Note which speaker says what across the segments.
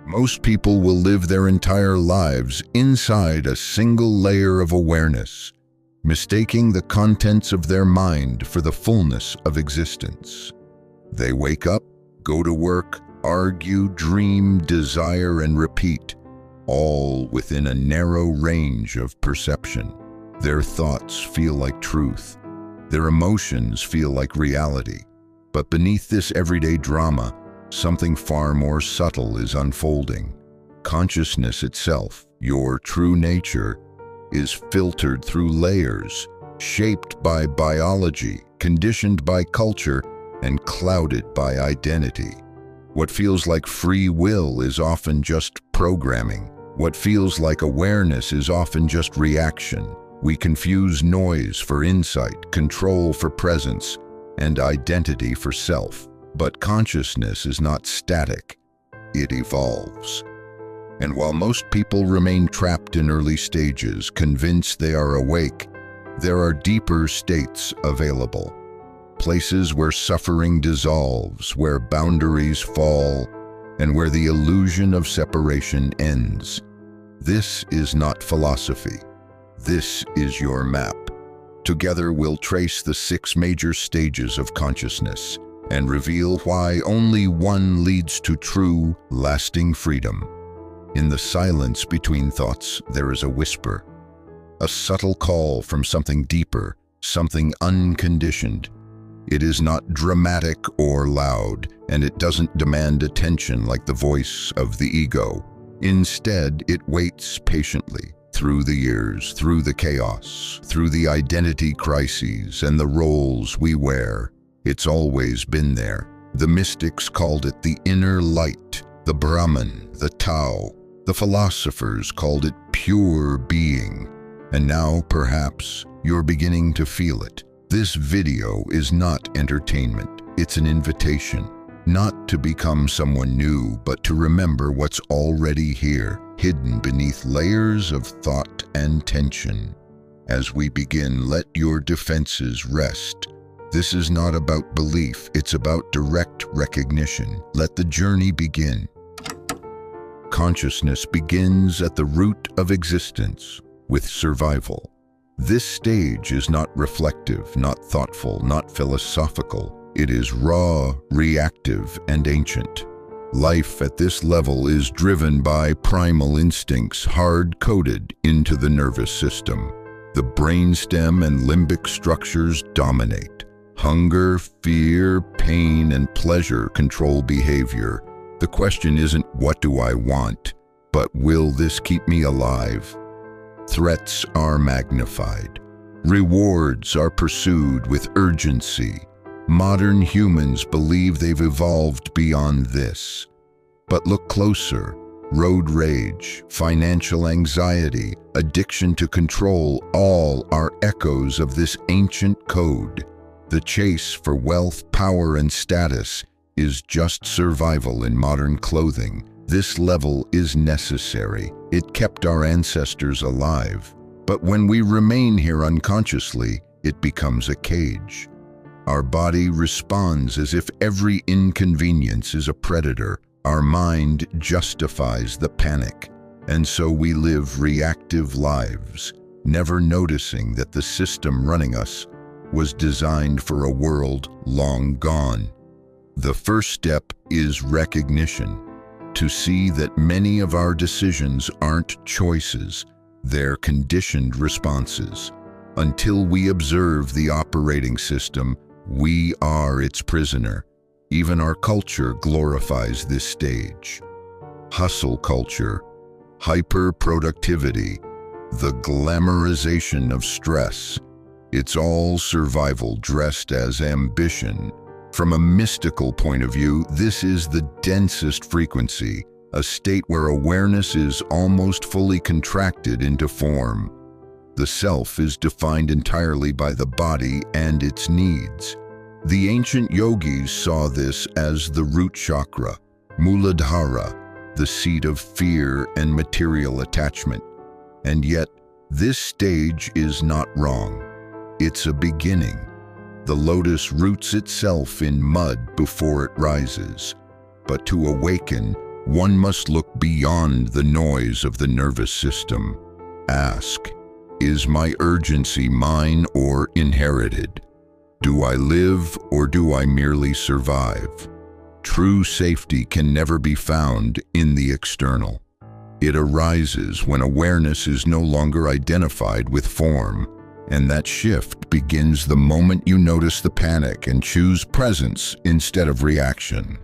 Speaker 1: Most people will live their entire lives inside a single layer of awareness, mistaking the contents of their mind for the fullness of existence. They wake up, go to work, argue, dream, desire, and repeat, all within a narrow range of perception. Their thoughts feel like truth. Their emotions feel like reality. But beneath this everyday drama, something far more subtle is unfolding. Consciousness itself, your true nature, is filtered through layers, shaped by biology, conditioned by culture, and clouded by identity. What feels like free will is often just programming. What feels like awareness is often just reaction. We confuse noise for insight, control for presence, and identity for self. But consciousness is not static. It evolves. And while most people remain trapped in early stages, convinced they are awake, there are deeper states available. Places where suffering dissolves, where boundaries fall, and where the illusion of separation ends. This is not philosophy. This is your map. Together we'll trace the 6 major stages of consciousness and reveal why only one leads to true, lasting freedom. In the silence between thoughts, there is a whisper, a subtle call from something deeper, something unconditioned. It is not dramatic or loud, and it doesn't demand attention like the voice of the ego. Instead, it waits patiently, through the years, through the chaos, through the identity crises and the roles we wear. It's always been there. The mystics called it the inner light, the Brahman, the Tao. The philosophers called it pure being. And now, perhaps, you're beginning to feel it. This video is not entertainment. It's an invitation, not to become someone new, but to remember what's already here, hidden beneath layers of thought and tension. As we begin, let your defenses rest. This is not about belief, it's about direct recognition. Let the journey begin. Consciousness begins at the root of existence, with survival. This stage is not reflective, not thoughtful, not philosophical. It is raw, reactive, and ancient. Life at this level is driven by primal instincts hard-coded into the nervous system. The brainstem and limbic structures dominate. Hunger, fear, pain, and pleasure control behavior. The question isn't, what do I want? But will this keep me alive? Threats are magnified. Rewards are pursued with urgency. Modern humans believe they've evolved beyond this. But look closer. Road rage, financial anxiety, addiction to control, all are echoes of this ancient code. The chase for wealth, power, and status is just survival in modern clothing. This level is necessary. It kept our ancestors alive. But when we remain here unconsciously, it becomes a cage. Our body responds as if every inconvenience is a predator. Our mind justifies the panic. And so we live reactive lives, never noticing that the system running us was designed for a world long gone. The first step is recognition. To see that many of our decisions aren't choices, they're conditioned responses. Until we observe the operating system, we are its prisoner. Even our culture glorifies this stage. Hustle culture, hyper-productivity, the glamorization of stress. It's all survival dressed as ambition. From a mystical point of view, this is the densest frequency, a state where awareness is almost fully contracted into form. The self is defined entirely by the body and its needs. The ancient yogis saw this as the root chakra, Muladhara, the seat of fear and material attachment. And yet, this stage is not wrong. It's a beginning. The lotus roots itself in mud before it rises. But to awaken, one must look beyond the noise of the nervous system. Ask, is my urgency mine or inherited? Do I live or do I merely survive? True safety can never be found in the external. It arises when awareness is no longer identified with form, and that shift begins the moment you notice the panic and choose presence instead of reaction.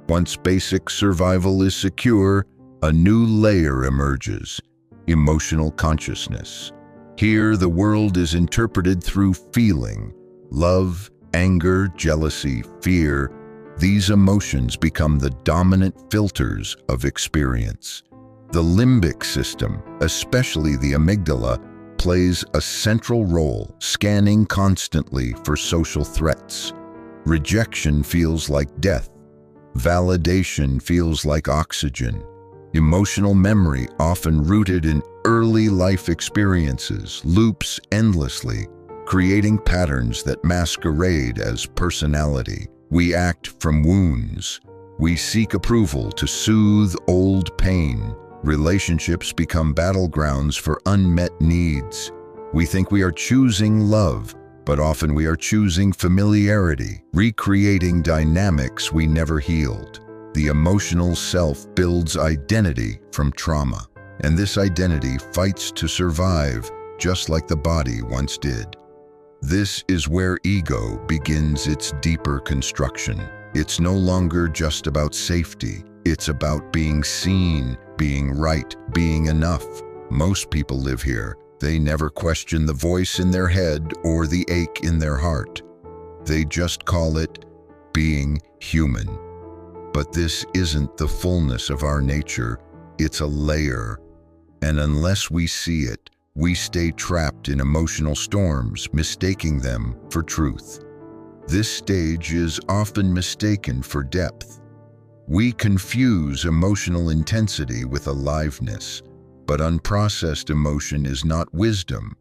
Speaker 1: Once basic survival is secure, a new layer emerges: emotional consciousness. Here, the world is interpreted through feeling. Love, anger, jealousy, fear. These emotions become the dominant filters of experience. The limbic system, especially the amygdala, plays a central role, scanning constantly for social threats. Rejection feels like death. Validation feels like oxygen. Emotional memory, often rooted in early life experiences, loops endlessly, creating patterns that masquerade as personality. We act from wounds. We seek approval to soothe old pain. Relationships become battlegrounds for unmet needs. We think we are choosing love, but often we are choosing familiarity, recreating dynamics we never healed. The emotional self builds identity from trauma, and this identity fights to survive just like the body once did. This is where ego begins its deeper construction. It's no longer just about safety. It's about being seen, being right, being enough. Most people live here. They never question the voice in their head or the ache in their heart. They just call it being human. But this isn't the fullness of our nature. It's a layer. And unless we see it, we stay trapped in emotional storms, mistaking them for truth. This stage is often mistaken for depth. We confuse emotional intensity with aliveness, but unprocessed emotion is not wisdom,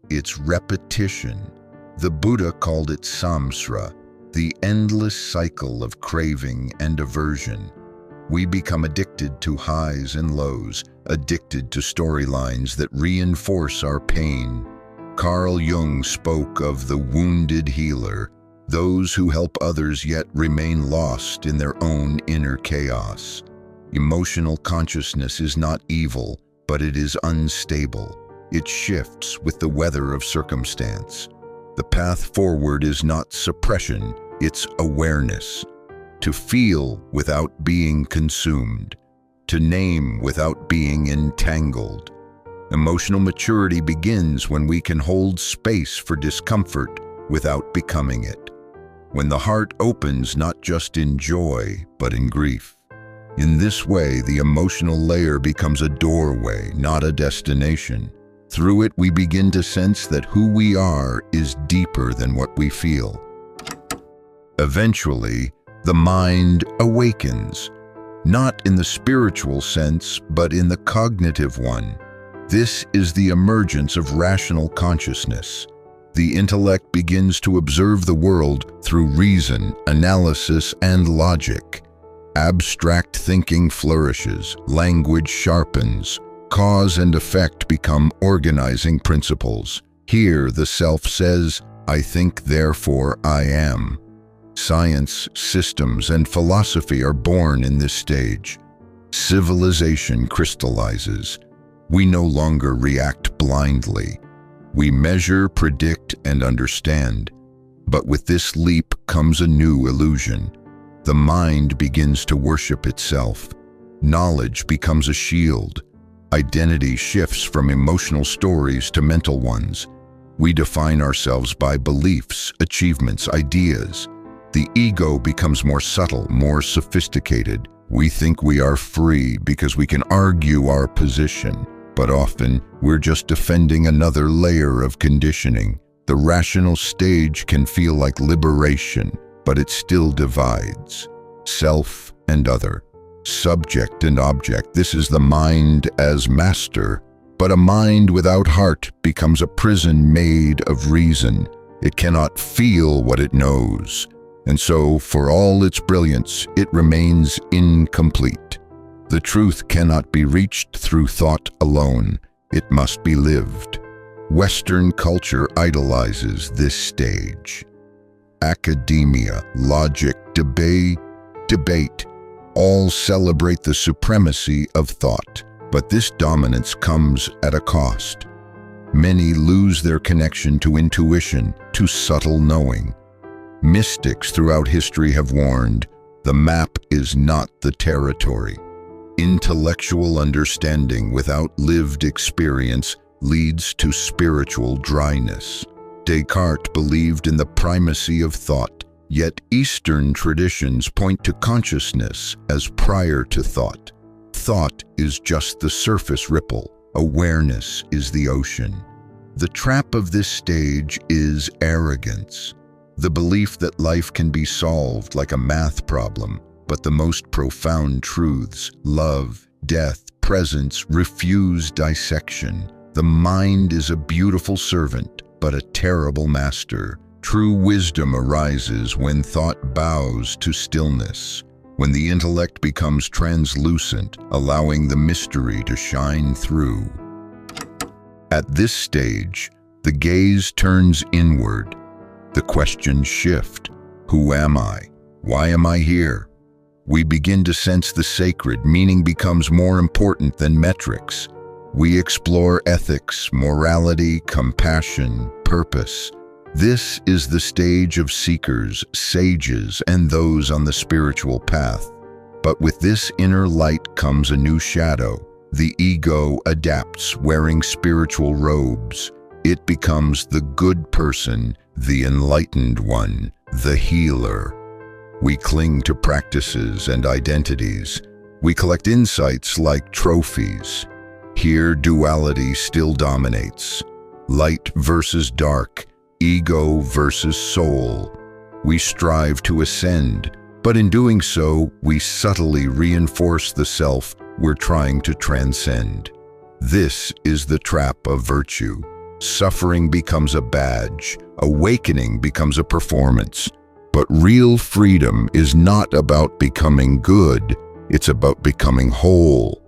Speaker 1: it's repetition. The Buddha called it samsara, the endless cycle of craving and aversion. We become addicted to highs and lows, addicted to storylines that reinforce our pain. Carl Jung spoke of the wounded healer, those who help others yet remain lost in their own inner chaos. Emotional consciousness is not evil, but it is unstable. It shifts with the weather of circumstance. The path forward is not suppression, it's awareness. To feel without being consumed. To name without being entangled. Emotional maturity begins when we can hold space for discomfort without becoming it. When the heart opens not just in joy, but in grief. In this way, the emotional layer becomes a doorway, not a destination. Through it, we begin to sense that who we are is deeper than what we feel. Eventually, the mind awakens, not in the spiritual sense, but in the cognitive one. This is the emergence of rational consciousness. The intellect begins to observe the world through reason, analysis, and logic. Abstract thinking flourishes, language sharpens, cause and effect become organizing principles. Here, the self says, "I think, therefore I am." Science, systems, and philosophy are born in this stage. Civilization crystallizes. We no longer react blindly. We measure, predict, and understand. But with this leap comes a new illusion. The mind begins to worship itself. Knowledge becomes a shield. Identity shifts from emotional stories to mental ones. We define ourselves by beliefs, achievements, ideas. The ego becomes more subtle, more sophisticated. We think we are free because we can argue our position. But often, we're just defending another layer of conditioning. The rational stage can feel like liberation, but it still divides. Self and other. Subject and object. This is the mind as master. But a mind without heart becomes a prison made of reason. It cannot feel what it knows. And so, for all its brilliance, it remains incomplete. The truth cannot be reached through thought alone. It must be lived. Western culture idolizes this stage. Academia, logic, debate, all celebrate the supremacy of thought. But this dominance comes at a cost. Many lose their connection to intuition, to subtle knowing. Mystics throughout history have warned, the map is not the territory. Intellectual understanding without lived experience leads to spiritual dryness. Descartes believed in the primacy of thought, yet Eastern traditions point to consciousness as prior to thought. Thought is just the surface ripple. Awareness is the ocean. The trap of this stage is arrogance. The belief that life can be solved like a math problem, but the most profound truths, love, death, presence, refuse dissection. The mind is a beautiful servant, but a terrible master. True wisdom arises when thought bows to stillness, when the intellect becomes translucent, allowing the mystery to shine through. At this stage, the gaze turns inward. The questions shift. Who am I? Why am I here? We begin to sense the sacred. Meaning becomes more important than metrics. We explore ethics, morality, compassion, purpose. This is the stage of seekers, sages, and those on the spiritual path. But with this inner light comes a new shadow. The ego adapts, wearing spiritual robes. It becomes the good person, the enlightened one, the healer. We cling to practices and identities. We collect insights like trophies. Here, duality still dominates. Light versus dark, ego versus soul. We strive to ascend, but in doing so, we subtly reinforce the self we're trying to transcend. This is the trap of virtue. Suffering becomes a badge. Awakening becomes a performance. But real freedom is not about becoming good. It's about becoming whole.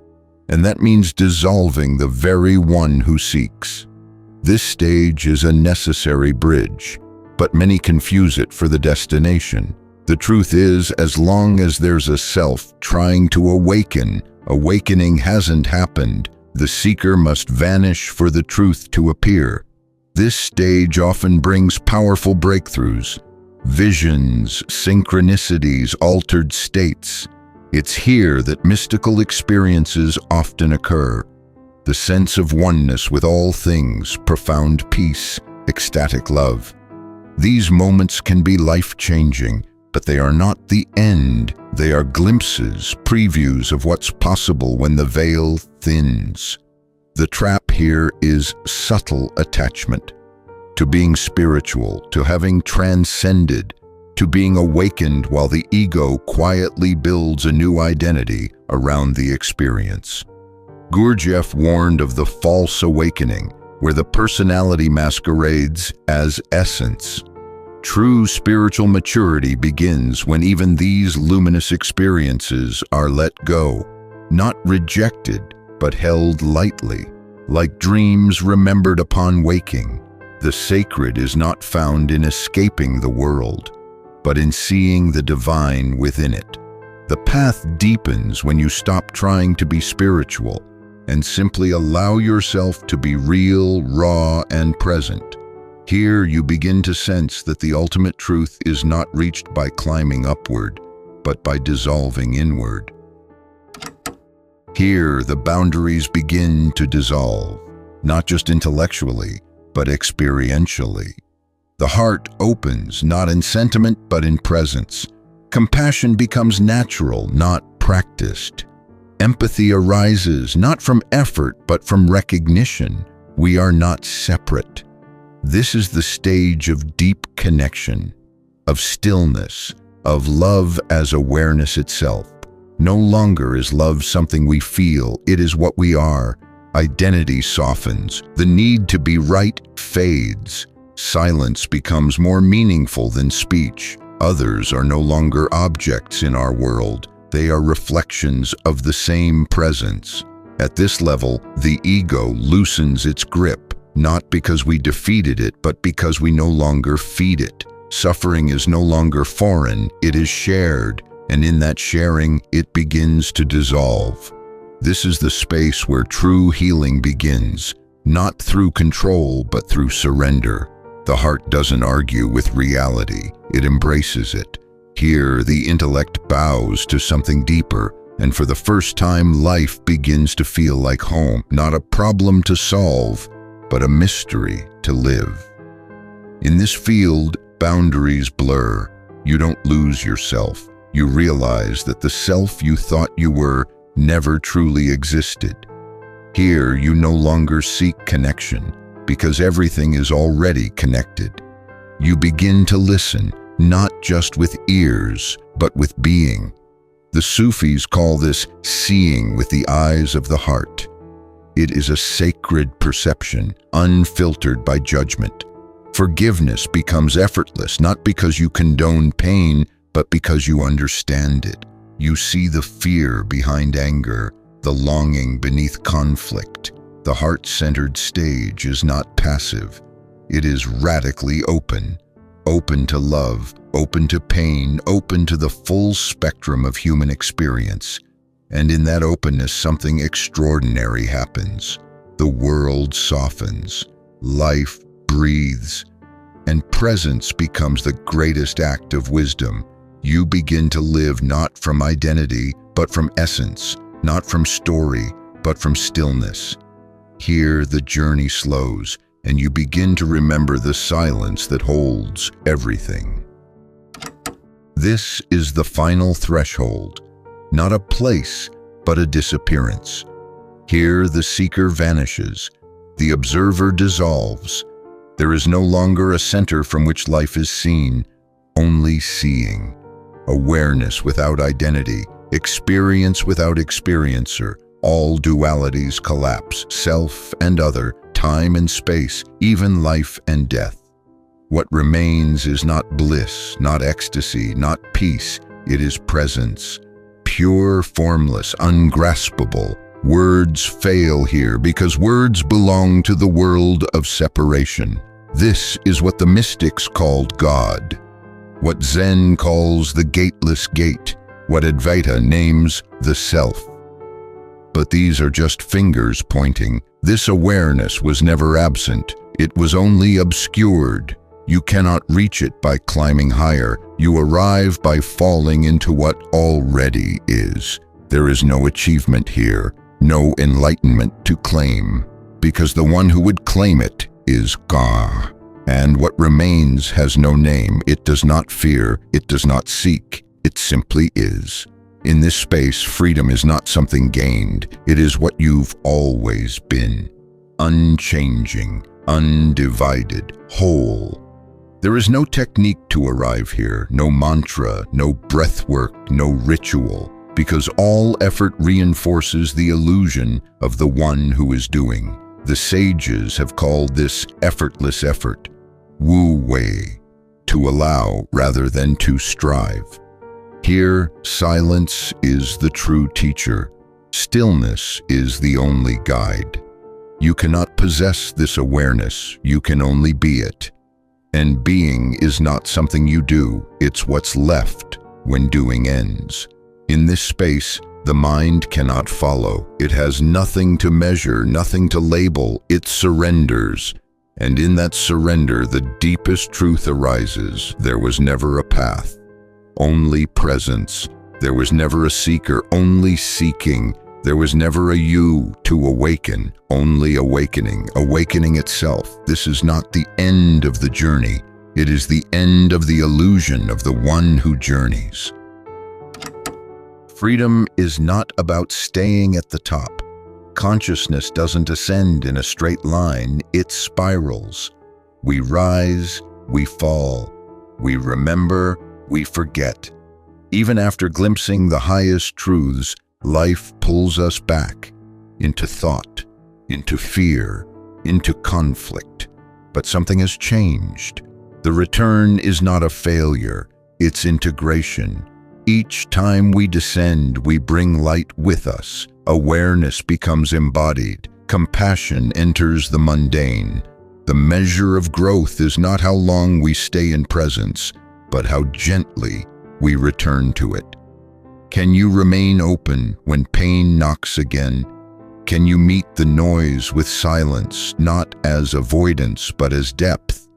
Speaker 1: And that means dissolving the very one who seeks. This stage is a necessary bridge, but many confuse it for the destination. The truth is, as long as there's a self trying to awaken, awakening hasn't happened. The seeker must vanish for the truth to appear. This stage often brings powerful breakthroughs, visions, synchronicities, altered states. It's here that mystical experiences often occur. The sense of oneness with all things, profound peace, ecstatic love. These moments can be life-changing, but they are not the end. They are glimpses, previews of what's possible when the veil thins. The trap here is subtle attachment. To being spiritual, to having transcended, to being awakened while the ego quietly builds a new identity around the experience. Gurdjieff warned of the false awakening, where the personality masquerades as essence. True spiritual maturity begins when even these luminous experiences are let go, not rejected, but held lightly, like dreams remembered upon waking. The sacred is not found in escaping the world, but in seeing the divine within it. The path deepens when you stop trying to be spiritual and simply allow yourself to be real, raw, and present. Here you begin to sense that the ultimate truth is not reached by climbing upward, but by dissolving inward. Here the boundaries begin to dissolve, not just intellectually, but experientially. The heart opens, not in sentiment, but in presence. Compassion becomes natural, not practiced. Empathy arises, not from effort, but from recognition. We are not separate. This is the stage of deep connection, of stillness, of love as awareness itself. No longer is love something we feel, it is what we are. Identity softens, the need to be right fades. Silence becomes more meaningful than speech. Others are no longer objects in our world. They are reflections of the same presence. At this level, the ego loosens its grip, not because we defeated it, but because we no longer feed it. Suffering is no longer foreign, it is shared, and in that sharing, it begins to dissolve. This is the space where true healing begins, not through control, but through surrender. The heart doesn't argue with reality, it embraces it. Here, the intellect bows to something deeper, and for the first time, life begins to feel like home, not a problem to solve, but a mystery to live. In this field, boundaries blur. You don't lose yourself. You realize that the self you thought you were never truly existed. Here, you no longer seek connection, because everything is already connected. You begin to listen, not just with ears, but with being. The Sufis call this seeing with the eyes of the heart. It is a sacred perception, unfiltered by judgment. Forgiveness becomes effortless, not because you condone pain, but because you understand it. You see the fear behind anger, the longing beneath conflict. The heart-centered stage is not passive. It is radically open. Open to love, open to pain, open to the full spectrum of human experience. And in that openness, something extraordinary happens. The world softens, life breathes, and presence becomes the greatest act of wisdom. You begin to live not from identity, but from essence, not from story, but from stillness. Here, the journey slows, and you begin to remember the silence that holds everything. This is the final threshold, not a place, but a disappearance. Here, the seeker vanishes, the observer dissolves. There is no longer a center from which life is seen, only seeing. Awareness without identity, experience without experiencer. All dualities collapse, self and other, time and space, even life and death. What remains is not bliss, not ecstasy, not peace. It is presence, pure, formless, ungraspable. Words fail here because words belong to the world of separation. This is what the mystics called God, what Zen calls the gateless gate, what Advaita names the self. But these are just fingers pointing. This awareness was never absent. It was only obscured. You cannot reach it by climbing higher. You arrive by falling into what already is. There is no achievement here, no enlightenment to claim, because the one who would claim it is Ka. And what remains has no name. It does not fear. It does not seek. It simply is. In this space, freedom is not something gained. It is what you've always been. Unchanging, undivided, whole. There is no technique to arrive here, no mantra, no breathwork, no ritual, because all effort reinforces the illusion of the one who is doing. The sages have called this effortless effort, Wu Wei, to allow rather than to strive. Here, silence is the true teacher. Stillness is the only guide. You cannot possess this awareness, you can only be it. And being is not something you do, it's what's left when doing ends. In this space, the mind cannot follow. It has nothing to measure, nothing to label. It surrenders. And in that surrender, the deepest truth arises. There was never a path, only presence. There was never a seeker, only seeking. There was never a you to awaken, only awakening, awakening itself. This is not the end of the journey. It is the end of the illusion of the one who journeys. Freedom is not about staying at the top. Consciousness doesn't ascend in a straight line, it spirals. We rise, we fall. We remember, we forget. Even after glimpsing the highest truths, life pulls us back into thought, into fear, into conflict. But something has changed. The return is not a failure. It's integration. Each time we descend, we bring light with us. Awareness becomes embodied. Compassion enters the mundane. The measure of growth is not how long we stay in presence, but how gently we return to it. Can you remain open when pain knocks again? Can you meet the noise with silence, not as avoidance, but as depth?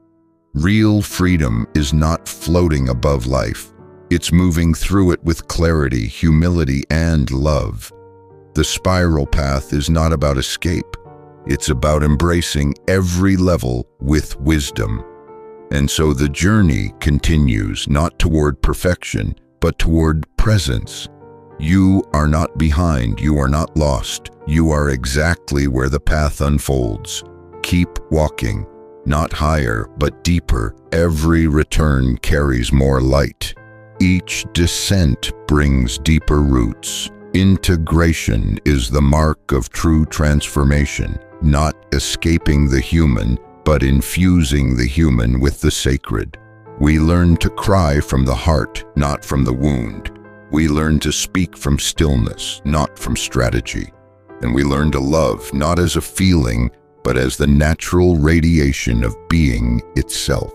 Speaker 1: Real freedom is not floating above life. It's moving through it with clarity, humility, and love. The spiral path is not about escape. It's about embracing every level with wisdom. And so the journey continues, not toward perfection, but toward presence. You are not behind, you are not lost. You are exactly where the path unfolds. Keep walking, not higher, but deeper. Every return carries more light. Each descent brings deeper roots. Integration is the mark of true transformation, not escaping the human, but infusing the human with the sacred. We learn to cry from the heart, not from the wound. We learn to speak from stillness, not from strategy. And we learn to love, not as a feeling, but as the natural radiation of being itself.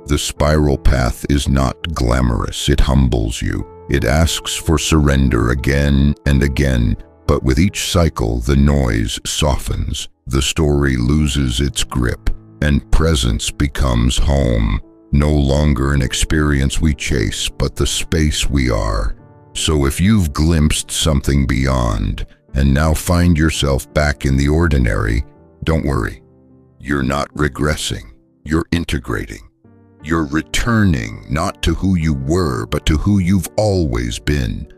Speaker 1: The spiral path is not glamorous, it humbles you. It asks for surrender again and again, but with each cycle the noise softens, the story loses its grip, and presence becomes home. No longer an experience we chase, but the space we are. So if you've glimpsed something beyond, and now find yourself back in the ordinary, don't worry. You're not regressing, you're integrating. You're returning not to who you were, but to who you've always been.